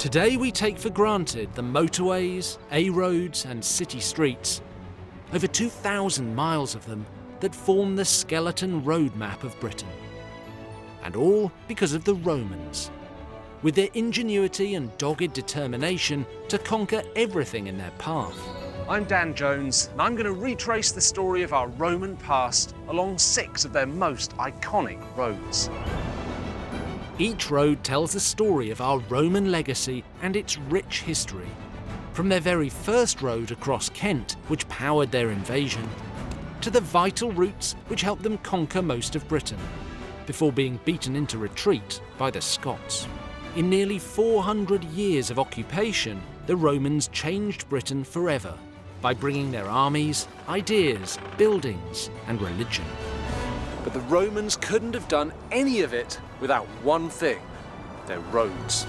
Today we take for granted the motorways, A-roads and city streets, over 2,000 miles of them that form the skeleton road map of Britain. And all because of the Romans, with their ingenuity and dogged determination to conquer everything in their path. I'm Dan Jones, and I'm going to retrace the story of our Roman past along 6 of their most iconic roads. Each road tells the story of our Roman legacy and its rich history. From their very first road across Kent, which powered their invasion, to the vital routes which helped them conquer most of Britain, before being beaten into retreat by the Scots. In nearly 400 years of occupation, the Romans changed Britain forever by bringing their armies, ideas, buildings, and religion. But the Romans couldn't have done any of it without one thing: their roads.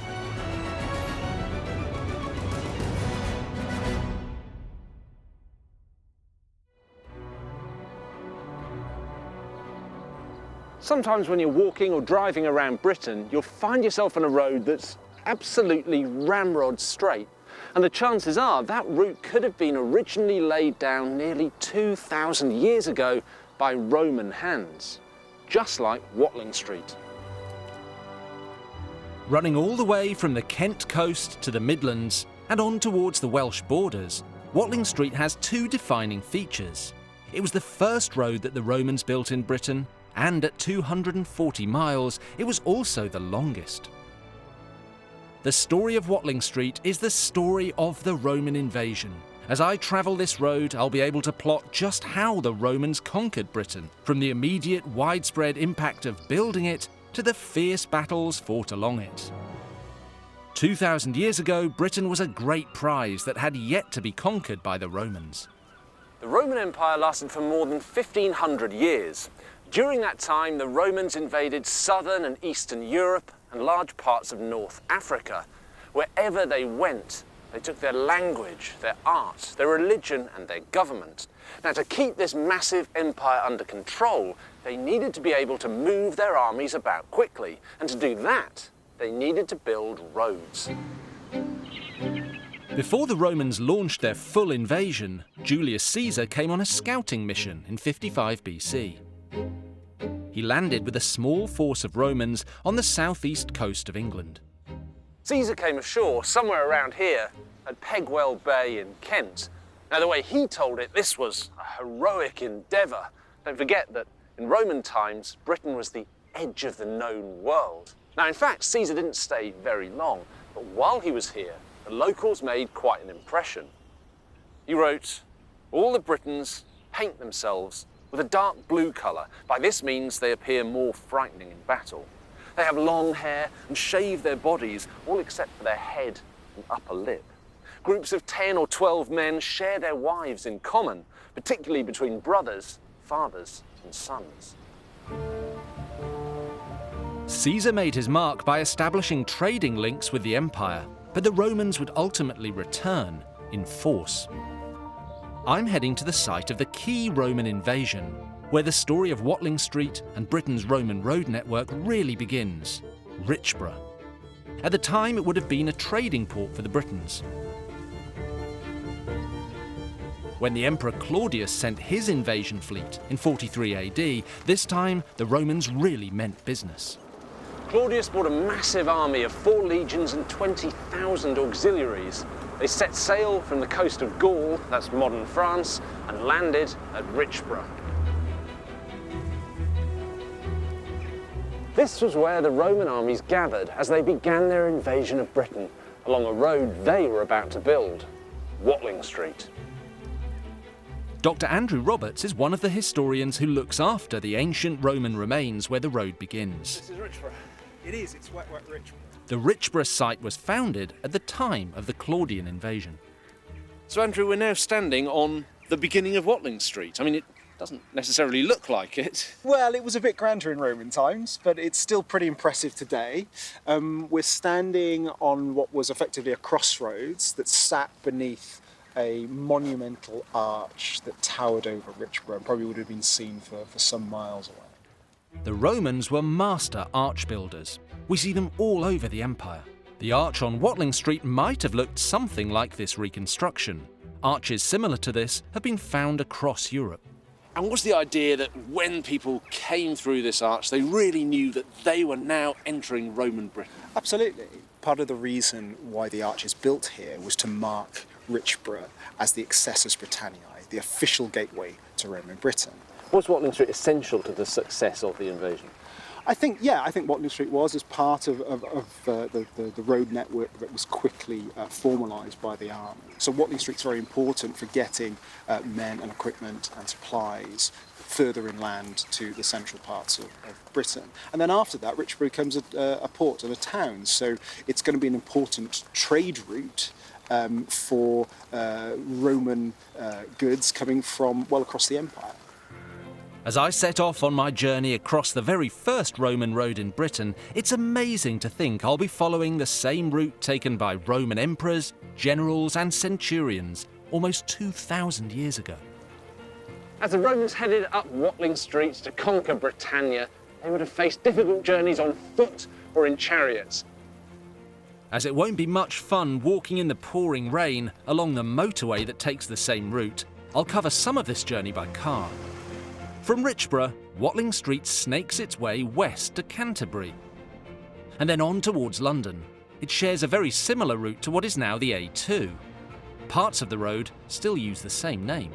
Sometimes when you're walking or driving around Britain, you'll find yourself on a road that's absolutely ramrod straight. And the chances are that route could have been originally laid down nearly 2,000 years ago by Roman hands, just like Watling Street. Running all the way from the Kent coast to the Midlands and on towards the Welsh borders, Watling Street has 2 defining features. It was the first road that the Romans built in Britain, and at 240 miles, it was also the longest. The story of Watling Street is the story of the Roman invasion. As I travel this road, I'll be able to plot just how the Romans conquered Britain, from the immediate widespread impact of building it to the fierce battles fought along it. 2,000 years ago, Britain was a great prize that had yet to be conquered by the Romans. The Roman Empire lasted for more than 1,500 years. During that time, the Romans invaded southern and eastern Europe and large parts of North Africa. Wherever they went, they took their language, their art, their religion and their government. Now, to keep this massive empire under control, they needed to be able to move their armies about quickly. And to do that, they needed to build roads. Before the Romans launched their full invasion, Julius Caesar came on a scouting mission in 55 BC. He landed with a small force of Romans on the southeast coast of England. Caesar came ashore somewhere around here at Pegwell Bay in Kent. Now, the way he told it, this was a heroic endeavour. Don't forget that in Roman times, Britain was the edge of the known world. Now, in fact, Caesar didn't stay very long, but while he was here, the locals made quite an impression. He wrote, "All the Britons paint themselves with a dark blue colour. By this means they appear more frightening in battle. They have long hair and shave their bodies, all except for their head and upper lip. Groups of 10 or 12 men share their wives in common, particularly between brothers, fathers and sons." Caesar made his mark by establishing trading links with the empire, but the Romans would ultimately return in force. I'm heading to the site of the key Roman invasion, where the story of Watling Street and Britain's Roman road network really begins: Richborough. At the time, it would have been a trading port for the Britons. When the Emperor Claudius sent his invasion fleet in 43 AD, this time the Romans really meant business. Claudius brought a massive army of 4 legions and 20,000 auxiliaries. They set sail from the coast of Gaul, that's modern France, and landed at Richborough. This was where the Roman armies gathered as they began their invasion of Britain, along a road they were about to build, Watling Street. Dr. Andrew Roberts is one of the historians who looks after the ancient Roman remains where the road begins. This is Richborough. It is, it's wet Richborough. The Richborough site was founded at the time of the Claudian invasion. So, Andrew, we're now standing on the beginning of Watling Street. I mean, it doesn't necessarily look like it. Well, it was a bit grander in Roman times, but it's still pretty impressive today. We're standing on what was effectively a crossroads that sat beneath a monumental arch that towered over Richborough and probably would have been seen for some miles away. The Romans were master arch builders. We see them all over the empire. The arch on Watling Street might have looked something like this reconstruction. Arches similar to this have been found across Europe. And was the idea that when people came through this arch, they really knew that they were now entering Roman Britain? Absolutely. Part of the reason why the arch is built here was to mark Richborough as the Accessus Britanniae, the official gateway to Roman Britain. Was Watling Street essential to the success of the invasion? I think Watling Street was as part of the road network that was quickly formalised by the army. So Watling Street's very important for getting men and equipment and supplies further inland to the central parts of Britain. And then after that, Richborough becomes a port and a town. So it's going to be an important trade route for Roman goods coming from well across the empire. As I set off on my journey across the very first Roman road in Britain, it's amazing to think I'll be following the same route taken by Roman emperors, generals and centurions almost 2,000 years ago. As the Romans headed up Watling Street to conquer Britannia, they would have faced difficult journeys on foot or in chariots. As it won't be much fun walking in the pouring rain along the motorway that takes the same route, I'll cover some of this journey by car. From Richborough, Watling Street snakes its way west to Canterbury, and then on towards London. It shares a very similar route to what is now the A2. Parts of the road still use the same name.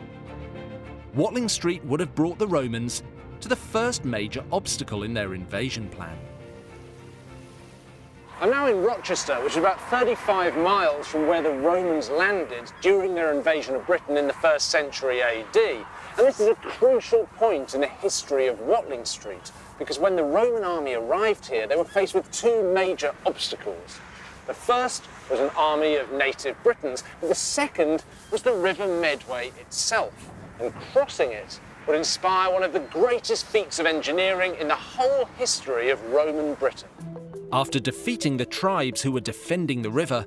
Watling Street would have brought the Romans to the first major obstacle in their invasion plan. I'm now in Rochester, which is about 35 miles from where the Romans landed during their invasion of Britain in the 1st century AD. And this is a crucial point in the history of Watling Street, because when the Roman army arrived here, they were faced with two major obstacles. The first was an army of native Britons, but the second was the River Medway itself. And crossing it would inspire one of the greatest feats of engineering in the whole history of Roman Britain. After defeating the tribes who were defending the river,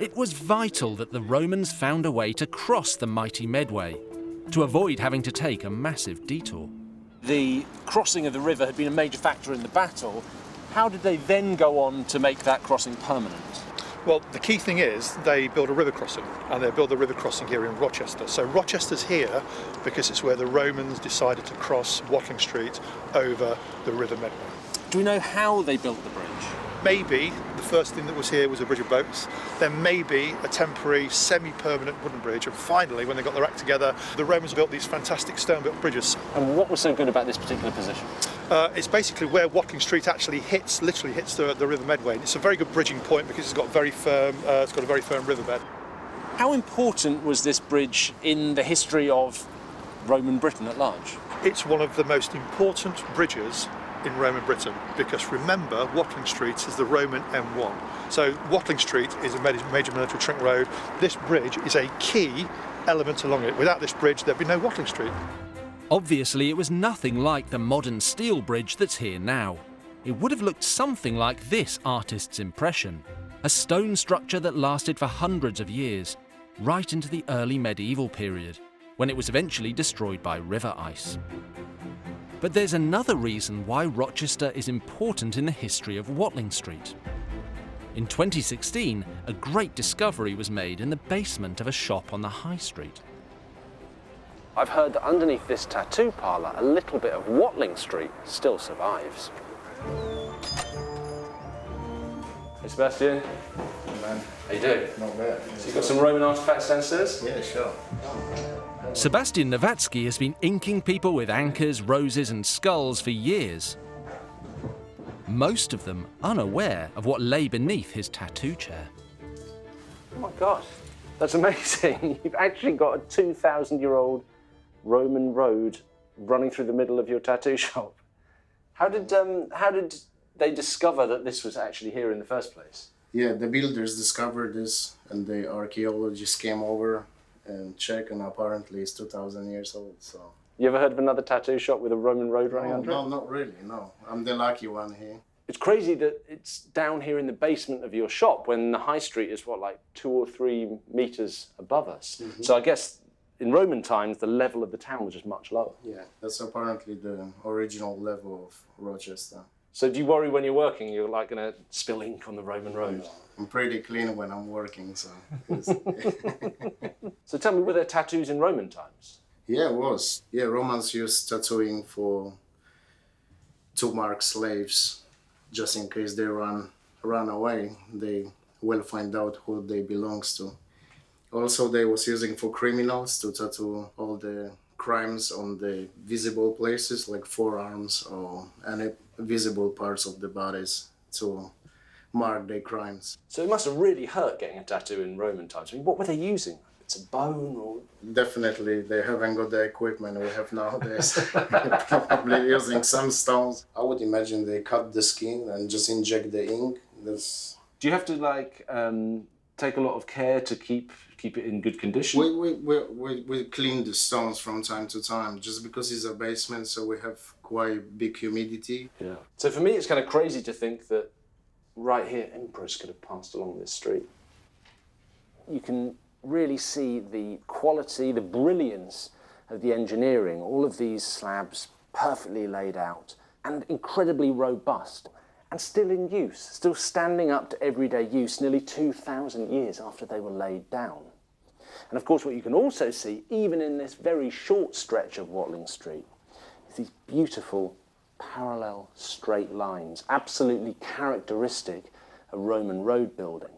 it was vital that the Romans found a way to cross the mighty Medway, to avoid having to take a massive detour. The crossing of the river had been a major factor in the battle. How did they then go on to make that crossing permanent? Well, the key thing is they build a river crossing, and they build the river crossing here in Rochester. So Rochester's here because it's where the Romans decided to cross Watling Street over the River Medway. Do we know how they built the bridge? Maybe the first thing that was here was a bridge of boats, then maybe a temporary, semi-permanent wooden bridge, and finally, when they got their act together, the Romans built these fantastic stone-built bridges. And what was so good about this particular position? It's basically where Watling Street actually literally hits the River Medway. And it's a very good bridging point because it's got a very firm riverbed. How important was this bridge in the history of Roman Britain at large? It's one of the most important bridges in Roman Britain, because remember, Watling Street is the Roman M1. So Watling Street is a major military trunk road. This bridge is a key element along it. Without this bridge, there'd be no Watling Street. Obviously, it was nothing like the modern steel bridge that's here now. It would have looked something like this artist's impression, a stone structure that lasted for hundreds of years, right into the early medieval period, when it was eventually destroyed by river ice. But there's another reason why Rochester is important in the history of Watling Street. In 2016, a great discovery was made in the basement of a shop on the High Street. I've heard that underneath this tattoo parlour, a little bit of Watling Street still survives. Hey Sebastian. Hey man. How you doing? Not bad. So you got some Roman artefacts downstairs? Yeah, sure. Sebastian Nowatzki has been inking people with anchors, roses and skulls for years. Most of them unaware of what lay beneath his tattoo chair. Oh my God, that's amazing. You've actually got a 2,000-year-old Roman road running through the middle of your tattoo shop. How did they discover that this was actually here in the first place? Yeah, the builders discovered this and the archaeologists came over and checked, and apparently it's 2,000 years old, so. You ever heard of another tattoo shop with a Roman road running under it? No, not really, no. I'm the lucky one here. It's crazy that it's down here in the basement of your shop when the high street is, what, like 2 or 3 metres above us. Mm-hmm. So I guess in Roman times, the level of the town was just much lower. Yeah, that's apparently the original level of Rochester. So do you worry when you're working you're like going to spill ink on the Roman road? I'm pretty clean when I'm working, so. So tell me, were there tattoos in Roman times? Yeah, it was. Yeah, Romans used tattooing to mark slaves, just in case they run away. They will find out who they belongs to. Also, they was using for criminals to tattoo all the crimes on the visible places, like forearms or any visible parts of the bodies to mark their crimes. So it must have really hurt getting a tattoo in Roman times. I mean, what were they using? It's a bone or... Definitely, they haven't got the equipment we have nowadays. Probably using some stones. I would imagine they cut the skin and just inject the ink. That's... Do you have to like take a lot of care to keep it in good condition? We clean the stones from time to time, just because it's a basement, so we have quite big humidity. Yeah. So for me, it's kind of crazy to think that right here, emperors could have passed along this street. You can really see the quality, the brilliance of the engineering, all of these slabs perfectly laid out and incredibly robust and still in use, still standing up to everyday use nearly 2,000 years after they were laid down. And of course what you can also see, even in this very short stretch of Watling Street, is these beautiful parallel straight lines, absolutely characteristic of Roman road building.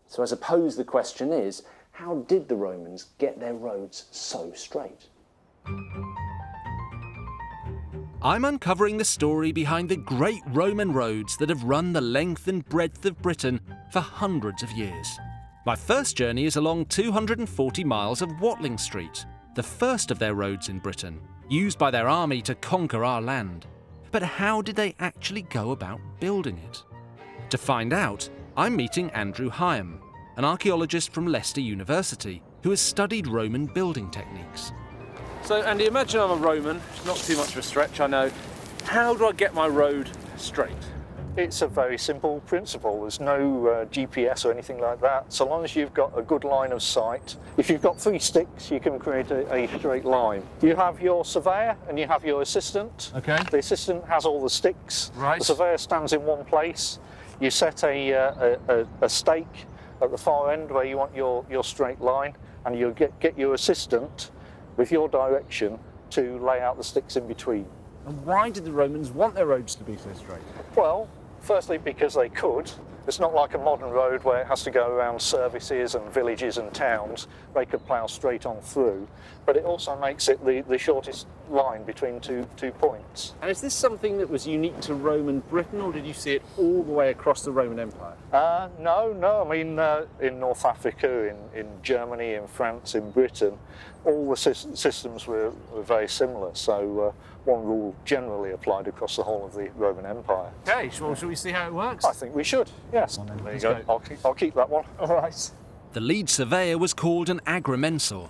So I suppose the question is, how did the Romans get their roads so straight? I'm uncovering the story behind the great Roman roads that have run the length and breadth of Britain for hundreds of years. My first journey is along 240 miles of Watling Street, the first of their roads in Britain, used by their army to conquer our land. But how did they actually go about building it? To find out, I'm meeting Andrew Hyam, an archaeologist from Leicester University who has studied Roman building techniques. So Andy, imagine I'm a Roman, it's not too much of a stretch, I know. How do I get my road straight? It's a very simple principle. There's no GPS or anything like that. So long as you've got a good line of sight, if you've got 3 sticks, you can create a straight line. You have your surveyor and you have your assistant. Okay. The assistant has all the sticks. Right. The surveyor stands in one place. You set a stake at the far end where you want your straight line, and you'll get your assistant with your direction to lay out the sticks in between. And why did the Romans want their roads to be so straight? Well, firstly because they could. It's not like a modern road where it has to go around services and villages and towns. They could plough straight on through. But it also makes it the shortest line between two points. And is this something that was unique to Roman Britain, or did you see it all the way across the Roman Empire? No. I mean, in North Africa, in Germany, in France, in Britain, all the systems were very similar. So one rule generally applied across the whole of the Roman Empire. Okay, shall we see how it works? I think we should, yes. Well, then, There you let's go. I'll keep that one. All right. The lead surveyor was called an agrimensor,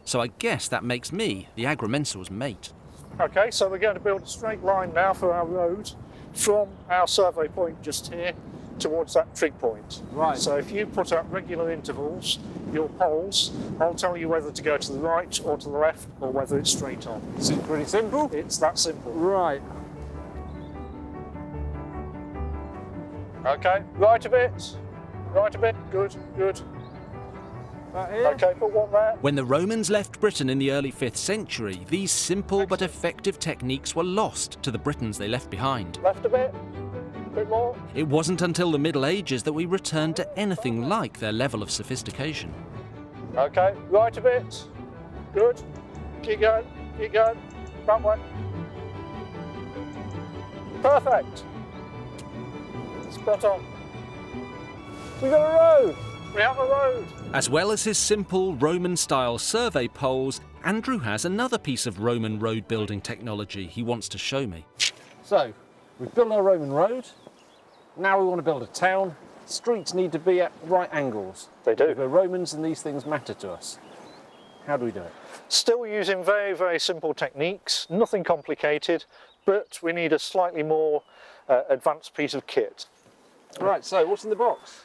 so I guess that makes me the agrimensor's mate. Okay, so we're going to build a straight line now for our road from our survey point just here towards that trig point. Right. So if you put up regular intervals, your poles, I'll tell you whether to go to the right or to the left or whether it's straight on. Is it pretty simple? It's that simple. Right. Okay, right a bit, good. Right here? Okay, put one there. When the Romans left Britain in the early 5th century, these simple but effective techniques were lost to the Britons they left behind. Left a bit more. It wasn't until the Middle Ages that we returned to anything like their level of sophistication. Okay, right a bit, good. Keep going, that way. Perfect. Spot on. We got a road. We have a road. As well as his simple Roman-style survey poles, Andrew has another piece of Roman road building technology he wants to show me. So, we've built our Roman road. Now we want to build a town. Streets need to be at right angles. They do. We're Romans and these things matter to us. How do we do it? Still using very, very simple techniques, nothing complicated, but we need a slightly more advanced piece of kit. Right, so what's in the box?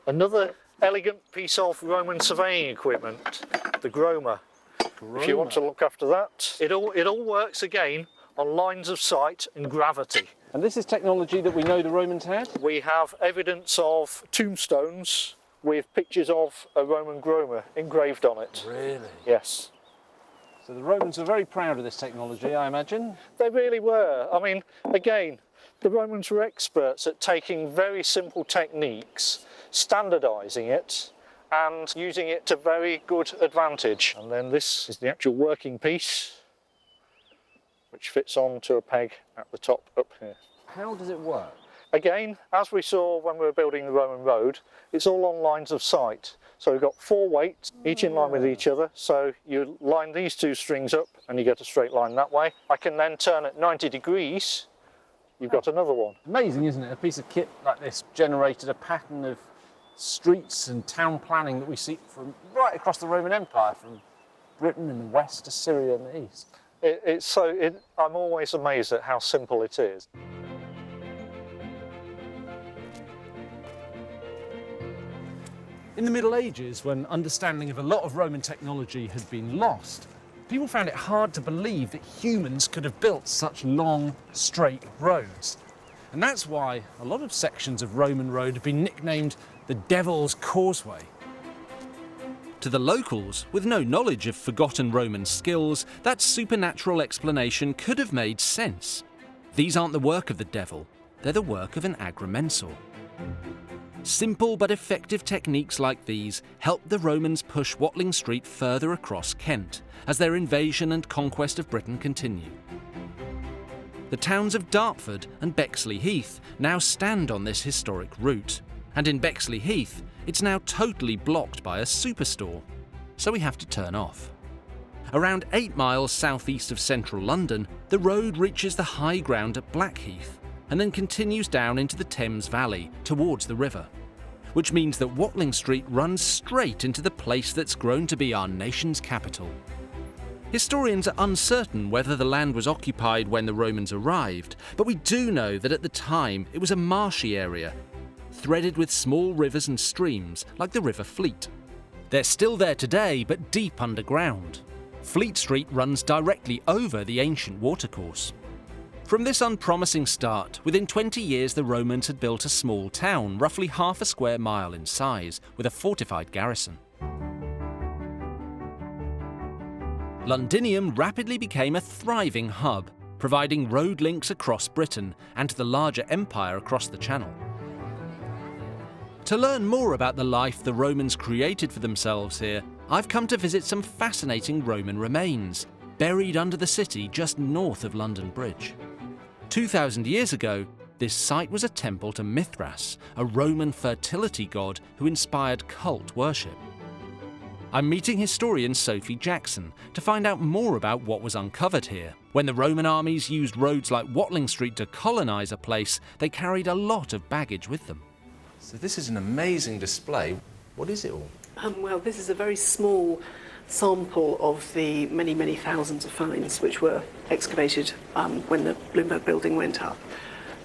Another elegant piece of Roman surveying equipment, the groma. If you want to look after that. It all works again on lines of sight and gravity. And this is technology that we know the Romans had? We have evidence of tombstones with pictures of a Roman groma engraved on it. Really? Yes. So the Romans were very proud of this technology, I imagine? They really were. I mean, again, the Romans were experts at taking very simple techniques, standardising it, and using it to very good advantage. And then this is the actual working piece, which fits onto a peg at the top up here. How does it work? Again, as we saw when we were building the Roman road, it's all on lines of sight. So we've got 4 weights, each in line with each other. So you line these 2 strings up and you get a straight line that way. I can then turn at 90 degrees, you've got another one. Amazing, isn't it? A piece of kit like this generated a pattern of streets and town planning that we see from right across the Roman Empire, from Britain in the west to Syria in the east. I'm always amazed at how simple it is. In the Middle Ages, when understanding of a lot of Roman technology had been lost, people found it hard to believe that humans could have built such long, straight roads. And that's why a lot of sections of Roman road have been nicknamed the Devil's Causeway. To the locals, with no knowledge of forgotten Roman skills, that supernatural explanation could have made sense. These aren't the work of the devil, they're the work of an agrimensor. Simple but effective techniques like these helped the Romans push Watling Street further across Kent as their invasion and conquest of Britain continued. The towns of Dartford and Bexley Heath now stand on this historic route, and in Bexley Heath, it's now totally blocked by a superstore, so we have to turn off. Around 8 miles southeast of central London, the road reaches the high ground at Blackheath and then continues down into the Thames Valley towards the river, which means that Watling Street runs straight into the place that's grown to be our nation's capital. Historians are uncertain whether the land was occupied when the Romans arrived, but we do know that at the time it was a marshy area, threaded with small rivers and streams like the River Fleet. They're still there today, but deep underground. Fleet Street runs directly over the ancient watercourse. From this unpromising start, within 20 years the Romans had built a small town, roughly half a square mile in size, with a fortified garrison. Londinium rapidly became a thriving hub, providing road links across Britain and to the larger empire across the Channel. To learn more about the life the Romans created for themselves here, I've come to visit some fascinating Roman remains, buried under the city just north of London Bridge. 2,000 years ago, this site was a temple to Mithras, a Roman fertility god who inspired cult worship. I'm meeting historian Sophie Jackson to find out more about what was uncovered here. When the Roman armies used roads like Watling Street to colonise a place, they carried a lot of baggage with them. So this is an amazing display. What is it all? Well, this is a very small sample of the many, many thousands of finds which were excavated when the Bloomberg building went up.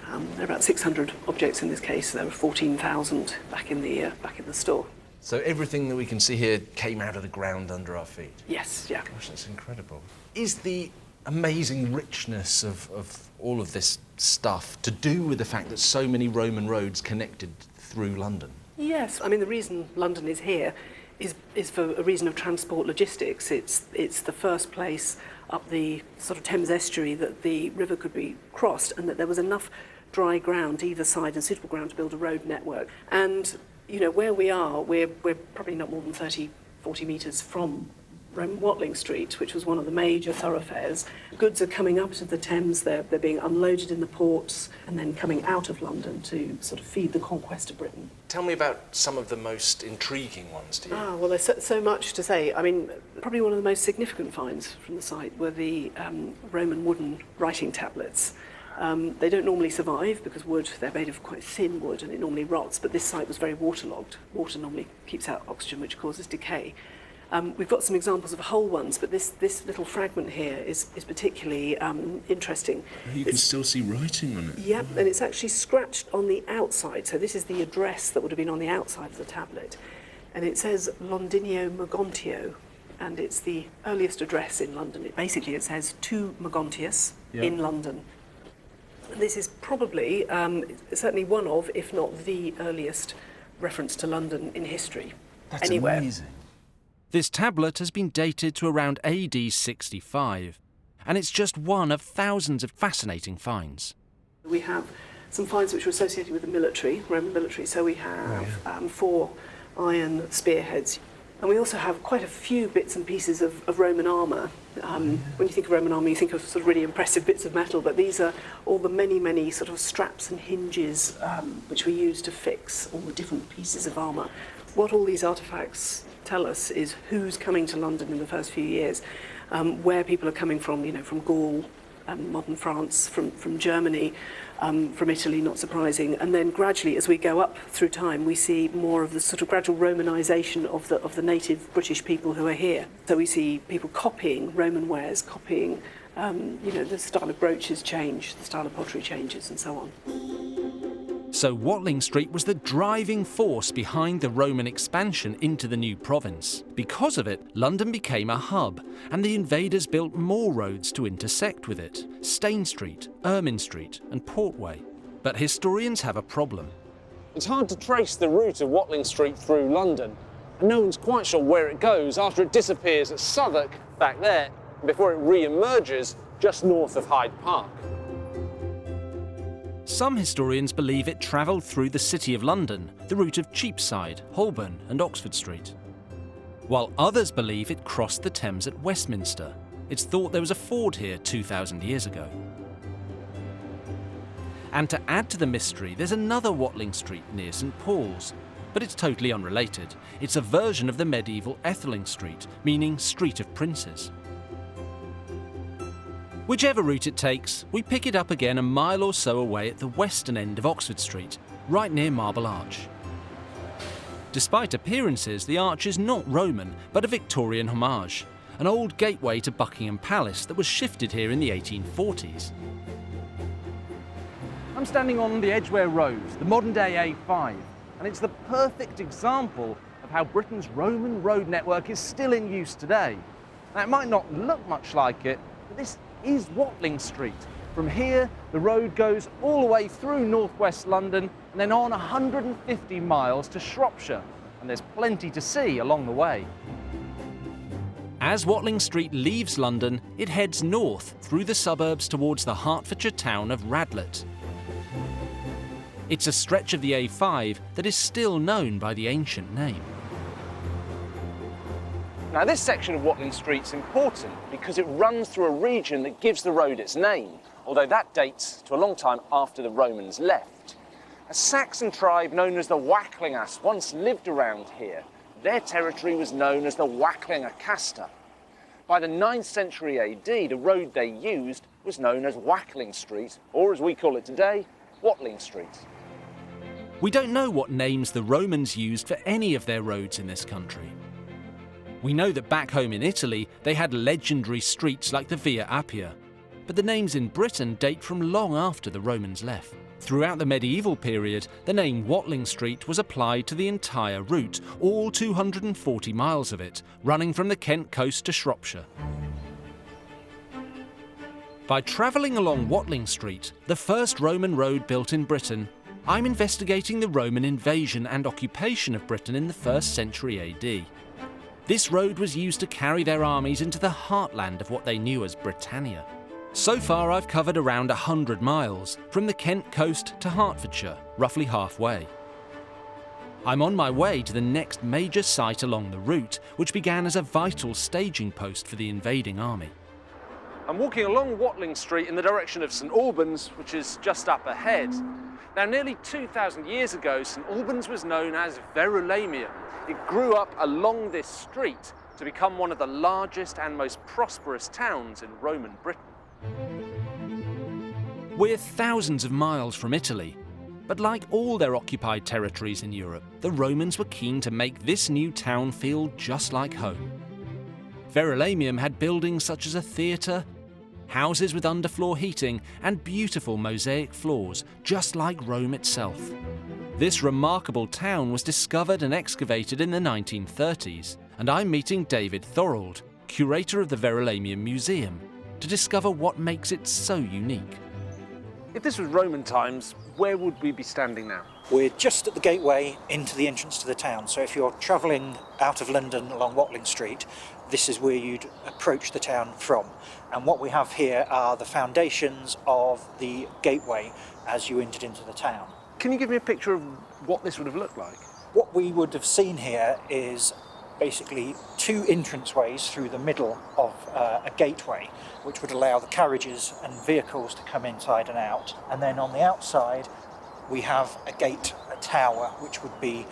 There are about 600 objects in this case. There were 14,000 back in the store. So everything that we can see here came out of the ground under our feet? Yes, yeah. Gosh, that's incredible. Is the amazing richness of all of this stuff to do with the fact that so many Roman roads connected through London? Yes, I mean the reason London is here is for a reason of transport logistics. It's the first place up the sort of Thames estuary that the river could be crossed, and that there was enough dry ground either side and suitable ground to build a road network. And you know where we are, we're probably not more than 30-40 metres from Watling Street, which was one of the major thoroughfares. Goods are coming up to the Thames, they're being unloaded in the ports and then coming out of London to sort of feed the conquest of Britain. Tell me about some of the most intriguing ones to you. Well, there's so much to say. I mean, probably one of the most significant finds from the site were the Roman wooden writing tablets. They don't normally survive because they're made of quite thin wood and it normally rots, but this site was very waterlogged. Water normally keeps out oxygen, which causes decay. We've got some examples of whole ones, but this little fragment here is particularly interesting. You can still see writing on it. Yep, and it's actually scratched on the outside. So this is the address that would have been on the outside of the tablet. And it says Londinio Mogontio, and it's the earliest address in London. It says to Mogontius in London. This is probably, certainly one of, if not the earliest reference to London in history. That's anywhere. amazing. This tablet has been dated to around AD 65, and it's just one of thousands of fascinating finds. We have some finds which are associated with the military, Roman military, so we have 4 iron spearheads. And we also have quite a few bits and pieces of Roman armour. When you think of Roman armour, you think of sort of really impressive bits of metal, but these are all the many, many sort of straps and hinges which we use to fix all the different pieces of armour. What all these artefacts tell us is who's coming to London in the first few years, where people are coming from, you know, from Gaul, modern France, from Germany, from Italy, not surprising, and then gradually, as we go up through time, we see more of the sort of gradual Romanisation of the native British people who are here. So we see people copying Roman wares, copying, you know, the style of brooches change, the style of pottery changes, and so on. So Watling Street was the driving force behind the Roman expansion into the new province. Because of it, London became a hub, and the invaders built more roads to intersect with it: Stane Street, Ermine Street, and Portway. But historians have a problem. It's hard to trace the route of Watling Street through London, and no one's quite sure where it goes after it disappears at Southwark, back there, before it re-emerges just north of Hyde Park. Some historians believe it travelled through the City of London, the route of Cheapside, Holborn and Oxford Street, while others believe it crossed the Thames at Westminster. It's thought there was a ford here 2,000 years ago. And to add to the mystery, there's another Watling Street near St Paul's, but it's totally unrelated. It's a version of the medieval Etheling Street, meaning Street of Princes. Whichever route it takes, we pick it up again a mile or so away at the western end of Oxford Street, right near Marble Arch. Despite appearances, the arch is not Roman, but a Victorian homage, an old gateway to Buckingham Palace that was shifted here in the 1840s. I'm standing on the Edgware Road, the modern-day A5, and it's the perfect example of how Britain's Roman road network is still in use today. Now, it might not look much like it, but this is Watling Street. From here, the road goes all the way through northwest London and then on 150 miles to Shropshire, and there's plenty to see along the way. As Watling Street leaves London, it heads north through the suburbs towards the Hertfordshire town of Radlett. It's a stretch of the A5 that is still known by the ancient name. Now, this section of Watling Street's important because it runs through a region that gives the road its name, although that dates to a long time after the Romans left. A Saxon tribe known as the Wacklingas once lived around here. Their territory was known as the Wacklinger Casta. By the 9th century AD, the road they used was known as Watling Street, or as we call it today, Watling Street. We don't know what names the Romans used for any of their roads in this country. We know that back home in Italy, they had legendary streets like the Via Appia, but the names in Britain date from long after the Romans left. Throughout the medieval period, the name Watling Street was applied to the entire route, all 240 miles of it, running from the Kent coast to Shropshire. By travelling along Watling Street, the first Roman road built in Britain, I'm investigating the Roman invasion and occupation of Britain in the 1st century AD. This road was used to carry their armies into the heartland of what they knew as Britannia. So far I've covered around 100 miles, from the Kent coast to Hertfordshire, roughly halfway. I'm on my way to the next major site along the route, which began as a vital staging post for the invading army. I'm walking along Watling Street in the direction of St Albans, which is just up ahead. Now, nearly 2,000 years ago, St Albans was known as Verulamium. It grew up along this street to become one of the largest and most prosperous towns in Roman Britain. We're thousands of miles from Italy, but like all their occupied territories in Europe, the Romans were keen to make this new town feel just like home. Verulamium had buildings such as a theatre, houses with underfloor heating, and beautiful mosaic floors, just like Rome itself. This remarkable town was discovered and excavated in the 1930s, and I'm meeting David Thorold, curator of the Verulamium Museum, to discover what makes it so unique. If this was Roman times, where would we be standing now? We're just at the gateway into the entrance to the town. So if you're travelling out of London along Watling Street, this is where you'd approach the town from. And what we have here are the foundations of the gateway as you entered into the town. Can you give me a picture of what this would have looked like? What we would have seen here is basically two entranceways through the middle of a gateway, which would allow the carriages and vehicles to come inside and out. And then on the outside, we have a gate, a tower, which would be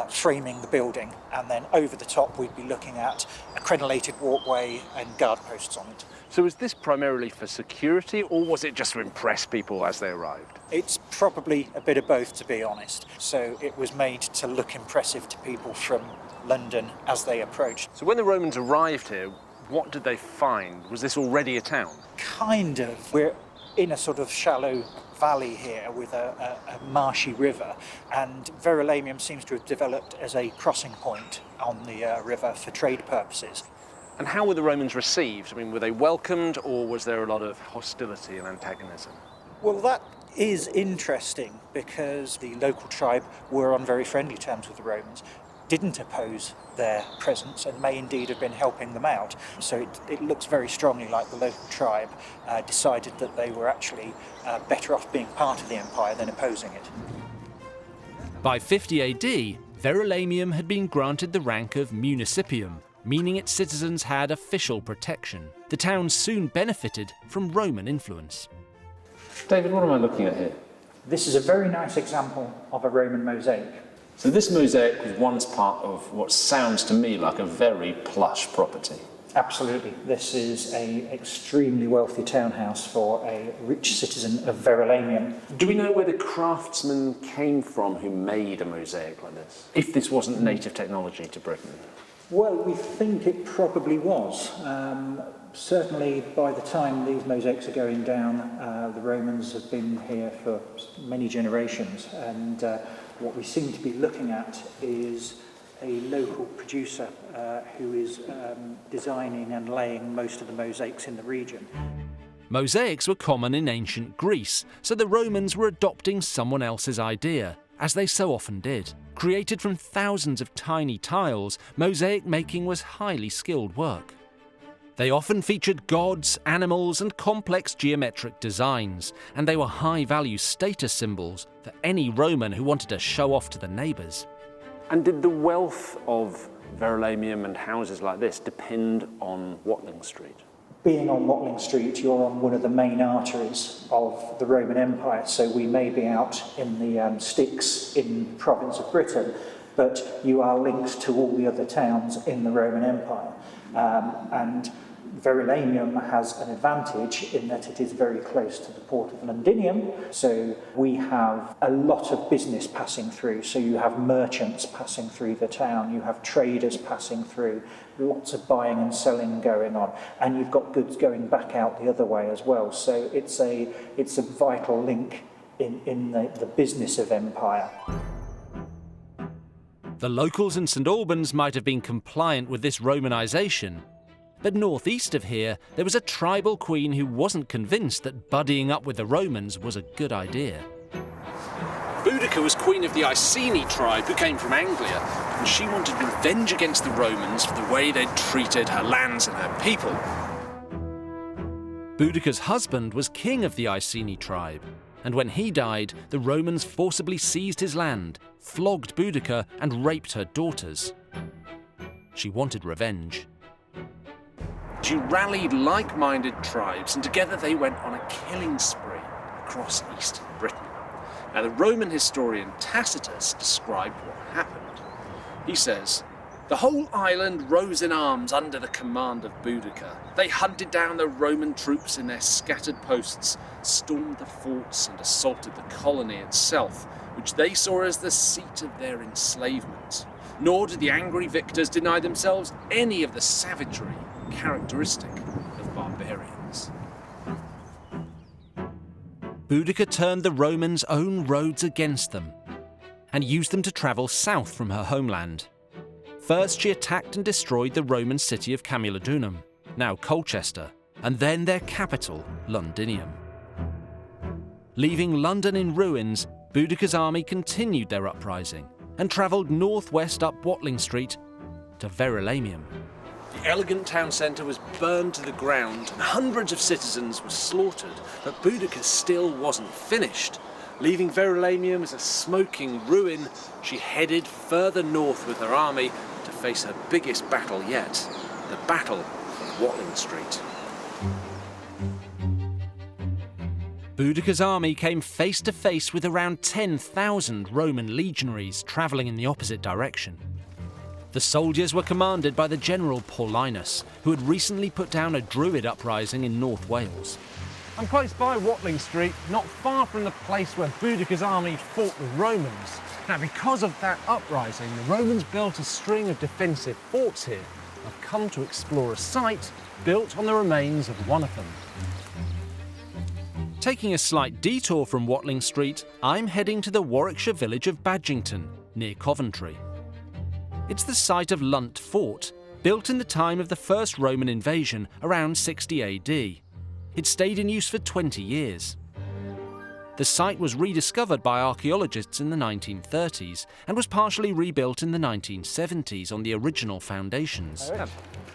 framing the building. And then over the top, we'd be looking at a crenellated walkway and guard posts on it. So was this primarily for security, or was it just to impress people as they arrived? It's probably a bit of both, to be honest. So it was made to look impressive to people from London as they approached. So when the Romans arrived here, what did they find? Was this already a town? Kind of. We're in a sort of shallow valley here with a marshy river, and Verulamium seems to have developed as a crossing point on the river for trade purposes. And how were the Romans received? I mean, were they welcomed, or was there a lot of hostility and antagonism? Well, that is interesting because the local tribe were on very friendly terms with the Romans, didn't oppose their presence, and may indeed have been helping them out. So it looks very strongly like the local tribe decided that they were actually better off being part of the empire than opposing it. By 50 AD, Verulamium had been granted the rank of municipium, meaning its citizens had official protection. The town soon benefited from Roman influence. David, what am I looking at here? This is a very nice example of a Roman mosaic. So this mosaic was once part of what sounds to me like a very plush property. Absolutely. This is an extremely wealthy townhouse for a rich citizen of Verulamium. Do we know where the craftsmen came from who made a mosaic like this, if this wasn't native technology to Britain? Well, we think it probably was. Certainly by the time these mosaics are going down, the Romans have been here for many generations, and what we seem to be looking at is a local producer who is designing and laying most of the mosaics in the region. Mosaics were common in ancient Greece, so the Romans were adopting someone else's idea, as they so often did. Created from thousands of tiny tiles, mosaic making was highly skilled work. They often featured gods, animals, and complex geometric designs, and they were high-value status symbols for any Roman who wanted to show off to the neighbours. And did the wealth of Verulamium and houses like this depend on Watling Street? Being on Watling Street, you're on one of the main arteries of the Roman Empire, so we may be out in the sticks in the province of Britain, but you are linked to all the other towns in the Roman Empire. And Verulamium has an advantage in that it is very close to the port of Londinium, so we have a lot of business passing through. So you have merchants passing through the town, you have traders passing through, lots of buying and selling going on, and you've got goods going back out the other way as well. So it's a vital link in the business of empire. The locals in St Albans might have been compliant with this Romanisation, but northeast of here, there was a tribal queen who wasn't convinced that buddying up with the Romans was a good idea. Boudica was queen of the Iceni tribe who came from Anglia, and she wanted revenge against the Romans for the way they'd treated her lands and her people. Boudica's husband was king of the Iceni tribe, and when he died, the Romans forcibly seized his land, flogged Boudica, and raped her daughters. She wanted revenge. She rallied like-minded tribes, and together they went on a killing spree across eastern Britain. Now, the Roman historian Tacitus described what happened. He says, "The whole island rose in arms under the command of Boudica. They hunted down the Roman troops in their scattered posts, stormed the forts, and assaulted the colony itself, which they saw as the seat of their enslavement. Nor did the angry victors deny themselves any of the savagery characteristic of barbarians." Boudica turned the Romans' own roads against them and used them to travel south from her homeland. First, she attacked and destroyed the Roman city of Camulodunum, now Colchester, and then their capital, Londinium. Leaving London in ruins, Boudica's army continued their uprising and travelled northwest up Watling Street to Verulamium. The elegant town centre was burned to the ground and hundreds of citizens were slaughtered, but Boudica still wasn't finished. Leaving Verulamium as a smoking ruin, she headed further north with her army to face her biggest battle yet, the Battle of Watling Street. Boudica's army came face to face with around 10,000 Roman legionaries travelling in the opposite direction. The soldiers were commanded by the general Paulinus, who had recently put down a Druid uprising in North Wales. I'm close by Watling Street, not far from the place where Boudica's army fought the Romans. Now, because of that uprising, the Romans built a string of defensive forts here. I've come to explore a site built on the remains of one of them. Taking a slight detour from Watling Street, I'm heading to the Warwickshire village of Badgington, near Coventry. It's the site of Lunt Fort, built in the time of the first Roman invasion around 60 AD. It stayed in use for 20 years. The site was rediscovered by archaeologists in the 1930s and was partially rebuilt in the 1970s on the original foundations.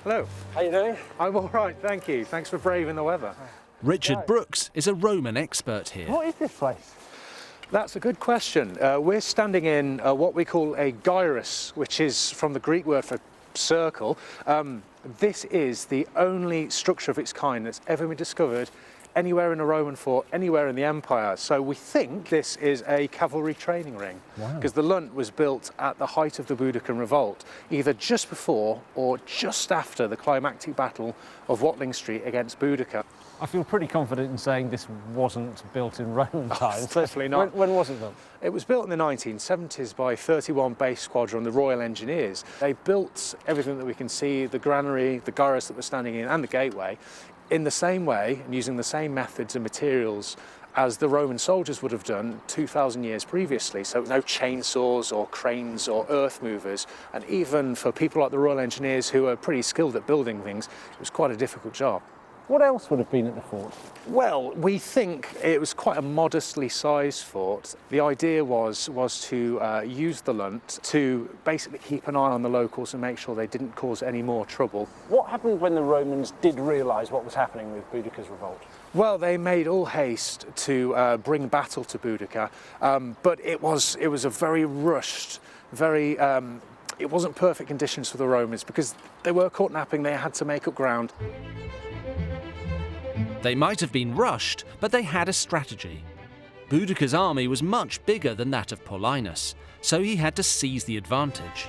Hello. How you doing? I'm all right, thank you. Thanks for braving the weather. Richard Brooks is a Roman expert here. What is this place? That's a good question. We're standing in what we call a gyrus, which is from the Greek word for circle. This is the only structure of its kind that's ever been discovered anywhere in a Roman fort, anywhere in the empire. So we think this is a cavalry training ring, because the Lunt was built at the height of the Boudican revolt, either just before or just after the climactic battle of Watling Street against Boudica. I feel pretty confident in saying this wasn't built in Roman times. Definitely not. When was it built? It was built in the 1970s by 31 Base Squadron, the Royal Engineers. They built everything that we can see, the granary, the gyrus that we're standing in, and the gateway, in the same way and using the same methods and materials as the Roman soldiers would have done 2,000 years previously. So no chainsaws or cranes or earth movers. And even for people like the Royal Engineers who are pretty skilled at building things, it was quite a difficult job. What else would have been at the fort? Well, we think it was quite a modestly sized fort. The idea was to use the Lunt to basically keep an eye on the locals and make sure they didn't cause any more trouble. What happened when the Romans did realise what was happening with Boudica's revolt? Well, they made all haste to bring battle to Boudica, but it was a very rushed, very... it wasn't perfect conditions for the Romans because they were caught napping, they had to make up ground. They might have been rushed, but they had a strategy. Boudica's army was much bigger than that of Paulinus, so he had to seize the advantage.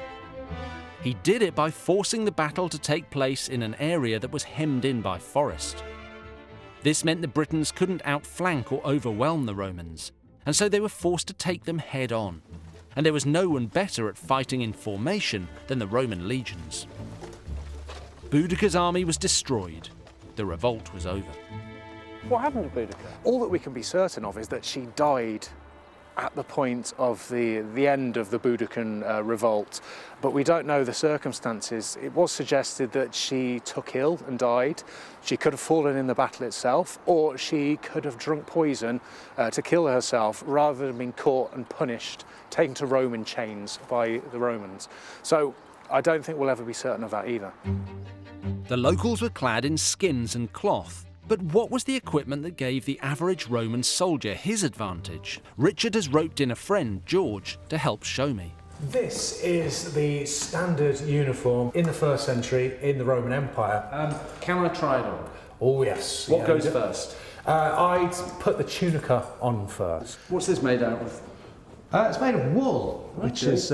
He did it by forcing the battle to take place in an area that was hemmed in by forest. This meant the Britons couldn't outflank or overwhelm the Romans, and so they were forced to take them head on. And there was no one better at fighting in formation than the Roman legions. Boudica's army was destroyed. The revolt was over. What happened to Boudica? All that we can be certain of is that she died at the point of the end of the Boudican revolt, but we don't know the circumstances. It was suggested that she took ill and died. She could have fallen in the battle itself, or she could have drunk poison to kill herself rather than being caught and punished, taken to Roman chains by the Romans. So I don't think we'll ever be certain of that either. The locals were clad in skins and cloth, but what was the equipment that gave the average Roman soldier his advantage? Richard has roped in a friend, George, to help show me. This is the standard uniform in the 1st century in the Roman Empire. Can I try it on? Oh yes. What goes first? I'd put the tunica on first. What's this made out of? It's made of wool, which is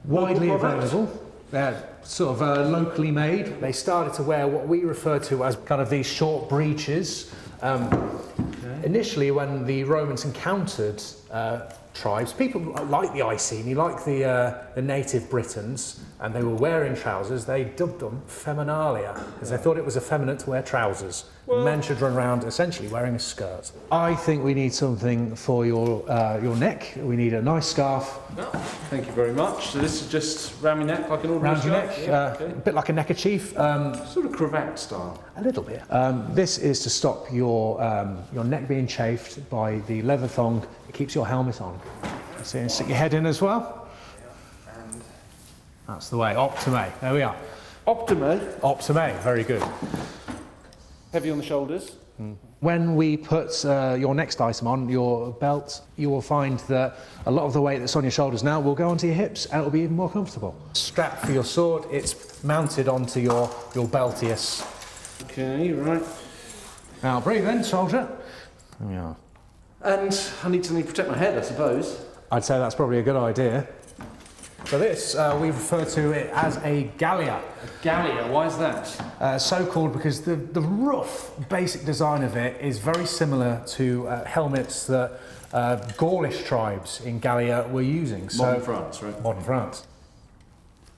widely available. They're sort of locally made. They started to wear what we refer to as kind of these short breeches. Initially, when the Romans encountered tribes. People like the Iceni, like the native Britons, and they were wearing trousers. They dubbed them feminalia because they thought it was effeminate to wear trousers. Well, men should run around essentially wearing a skirt. I think we need something for your neck. We need a nice scarf. Oh, thank you very much. So this is just round my neck like an ordinary Round your scarf? neck, Yeah, okay. a bit like a neckerchief. Sort of cravat style. A little bit. This is to stop your neck being chafed by the leather thong. It keeps your helmet on. So you stick your head in as well. And that's the way. Optime. There we are. Optime. Optime. Very good. Heavy on the shoulders. When we put your next item on, your belt, you will find that a lot of the weight that's on your shoulders now will go onto your hips and it will be even more comfortable. Strap for your sword, it's mounted onto your beltius. Okay, right. Now breathe in, soldier. There we are. And I need to protect my head, I suppose. I'd say that's probably a good idea. So this, we refer to it as a gallia. A gallia, why is that? So called because the rough basic design of it is very similar to helmets that Gaulish tribes in Gallia were using. Modern France, right? Modern France.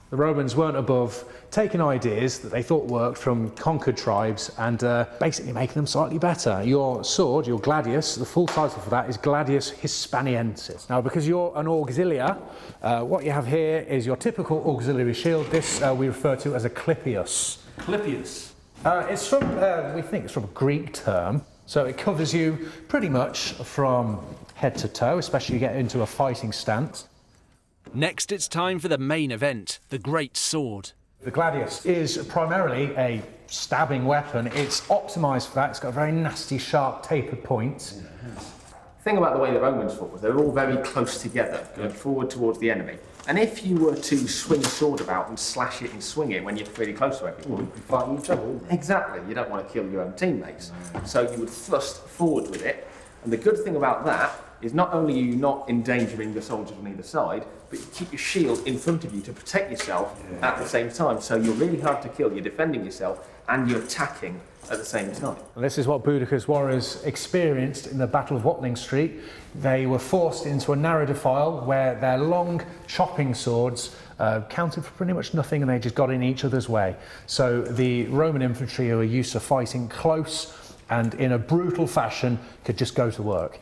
The Romans weren't above taking ideas that they thought worked from conquered tribes and basically making them slightly better. Your sword, your gladius, the full title for that is Gladius Hispaniensis. Now, because you're an auxilia, what you have here is your typical auxiliary shield. This we refer to as a clipius. Clipius? It's from, we think it's from a Greek term, so it covers you pretty much from head to toe, especially you get into a fighting stance. Next, it's time for the main event, the Great Sword. The gladius is primarily a stabbing weapon. It's optimised for that. It's got a very nasty, sharp, tapered point. The thing about the way the Romans fought was they were all very close together, going forward towards the enemy. And if you were to swing a sword about and slash it and swing it when you're really close to everyone, You'd be fighting each other. exactly, you don't want to kill your own teammates. So you would thrust forward with it. And the good thing about that is not only are you not endangering the soldiers on either side, but you keep your shield in front of you to protect yourself at the same time. So you're really hard to kill, you're defending yourself, and you're attacking at the same time. And this is what Boudica's warriors experienced in the Battle of Watling Street. They were forced into a narrow defile where their long chopping swords counted for pretty much nothing, and they just got in each other's way. So the Roman infantry, who were used to fighting close and in a brutal fashion, could just go to work.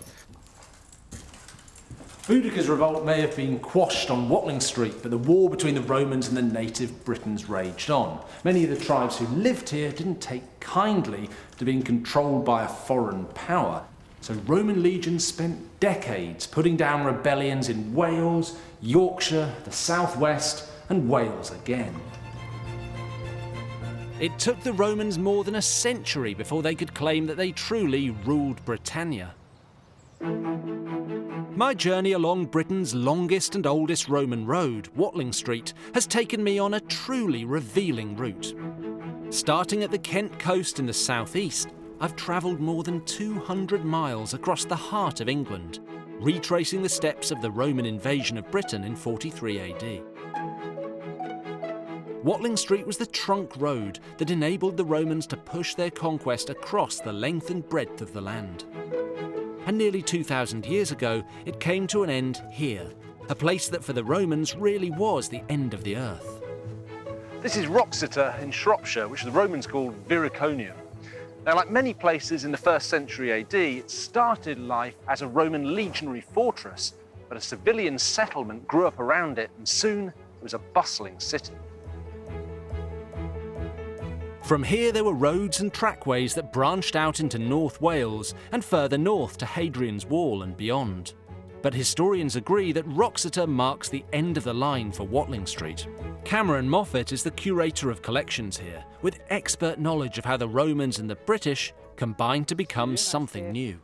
Boudica's revolt may have been quashed on Watling Street, but the war between the Romans and the native Britons raged on. Many of the tribes who lived here didn't take kindly to being controlled by a foreign power. So Roman legions spent decades putting down rebellions in Wales, Yorkshire, the southwest, and Wales again. It took the Romans more than a century before they could claim that they truly ruled Britannia. My journey along Britain's longest and oldest Roman road, Watling Street, has taken me on a truly revealing route. Starting at the Kent coast in the southeast, I've travelled more than 200 miles across the heart of England, retracing the steps of the Roman invasion of Britain in 43 AD. Watling Street was the trunk road that enabled the Romans to push their conquest across the length and breadth of the land. And nearly 2,000 years ago, it came to an end here, a place that for the Romans really was the end of the earth. This is Wroxeter in Shropshire, which the Romans called Viroconium. Now, like many places in the 1st century AD, it started life as a Roman legionary fortress, but a civilian settlement grew up around it, and soon it was a bustling city. From here there were roads and trackways that branched out into North Wales and further north to Hadrian's Wall and beyond. But historians agree that Wroxeter marks the end of the line for Watling Street. Cameron Moffat is the curator of collections here, with expert knowledge of how the Romans and the British combined to become something new.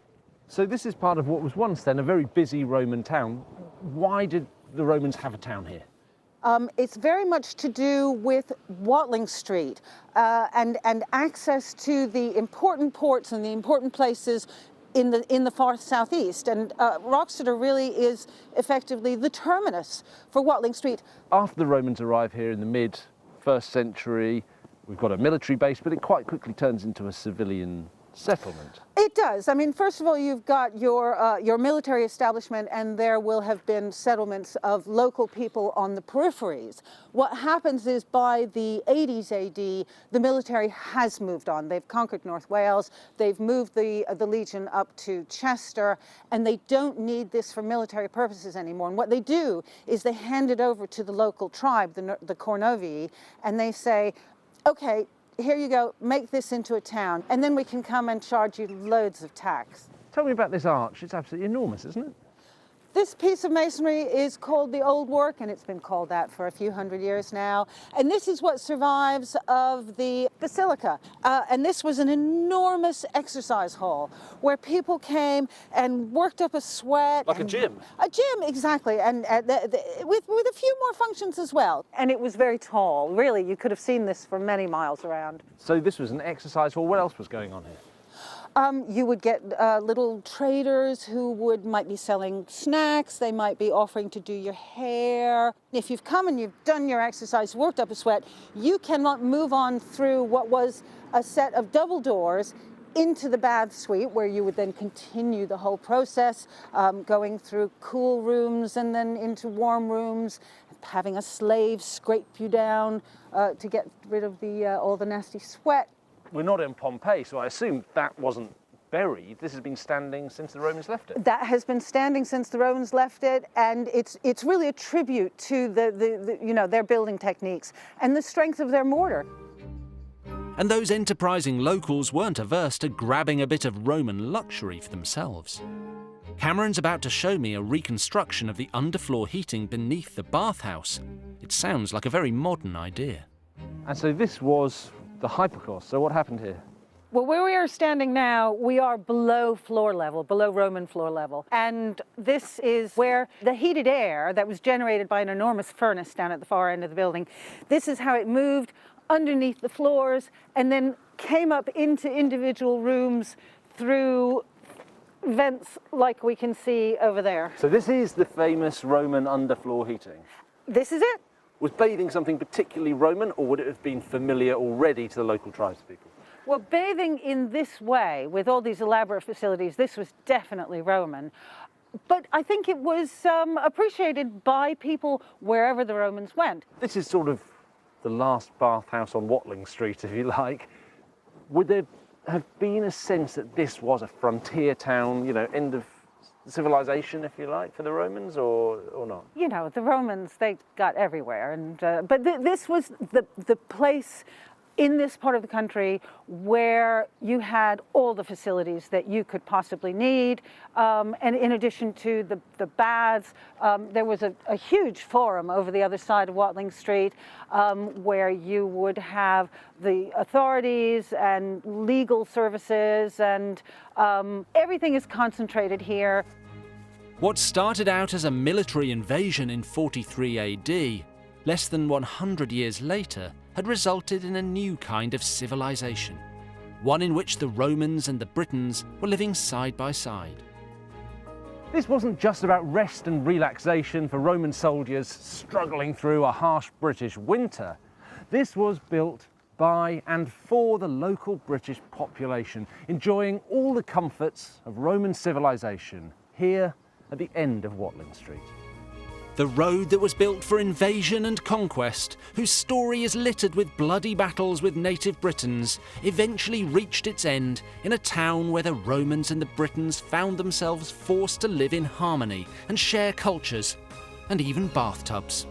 So this is part of what was once then a very busy Roman town. Why did the Romans have a town here? It's very much to do with Watling Street and access to the important ports and the important places in the far southeast. And Wroxeter really is effectively the terminus for Watling Street. After the Romans arrive here in the mid-1st century, we've got a military base, but it quite quickly turns into a civilian settlement. It does. I mean, first of all, you've got your military establishment, and there will have been settlements of local people on the peripheries. What happens is by the 80s AD, the military has moved on. They've conquered North Wales, they've moved the Legion up to Chester, and they don't need this for military purposes anymore. And what they do is they hand it over to the local tribe, the Cornovii, and they say, okay, here you go, make this into a town, and then we can come and charge you loads of tax. Tell me about this arch. It's absolutely enormous, isn't it? This piece of masonry is called the Old Work, and it's been called that for a few hundred years now. And this is what survives of the basilica. And this was an enormous exercise hall where people came and worked up a sweat. Like a gym? A gym, exactly, and with a few more functions as well. And it was very tall. Really, you could have seen this for many miles around. So this was an exercise hall. What else was going on here? You would get little traders who might be selling snacks, they might be offering to do your hair. If you've come and you've done your exercise, worked up a sweat, you cannot move on through what was a set of double doors into the bath suite, where you would then continue the whole process, going through cool rooms and then into warm rooms, having a slave scrape you down to get rid of all the nasty sweat. We're not in Pompeii, so I assume that wasn't buried. This has been standing since the Romans left it. That has been standing since the Romans left it, and it's really a tribute to their building techniques and the strength of their mortar. And those enterprising locals weren't averse to grabbing a bit of Roman luxury for themselves. Cameron's about to show me a reconstruction of the underfloor heating beneath the bathhouse. It sounds like a very modern idea. And so this was the hypocaust. So what happened here? Well, where we are standing now, we are below floor level, below Roman floor level. And this is where the heated air that was generated by an enormous furnace down at the far end of the building, this is how it moved underneath the floors and then came up into individual rooms through vents like we can see over there. So this is the famous Roman underfloor heating. This is it. Was bathing something particularly Roman, or would it have been familiar already to the local tribespeople? Well, bathing in this way, with all these elaborate facilities, this was definitely Roman. But I think it was appreciated by people wherever the Romans went. This is sort of the last bathhouse on Watling Street, if you like. Would there have been a sense that this was a frontier town, end of civilization, if you like, for the Romans, or not? You know, the Romans, they got everywhere, and but this was the place in this part of the country where you had all the facilities that you could possibly need, and in addition to the baths, there was a huge forum over the other side of Watling Street, where you would have the authorities and legal services, and everything is concentrated here. What started out as a military invasion in 43 AD, less than 100 years later, had resulted in a new kind of civilization, one in which the Romans and the Britons were living side by side. This wasn't just about rest and relaxation for Roman soldiers struggling through a harsh British winter. This was built by and for the local British population, enjoying all the comforts of Roman civilization here at the end of Watling Street. The road that was built for invasion and conquest, whose story is littered with bloody battles with native Britons, eventually reached its end in a town where the Romans and the Britons found themselves forced to live in harmony and share cultures, and even bathtubs.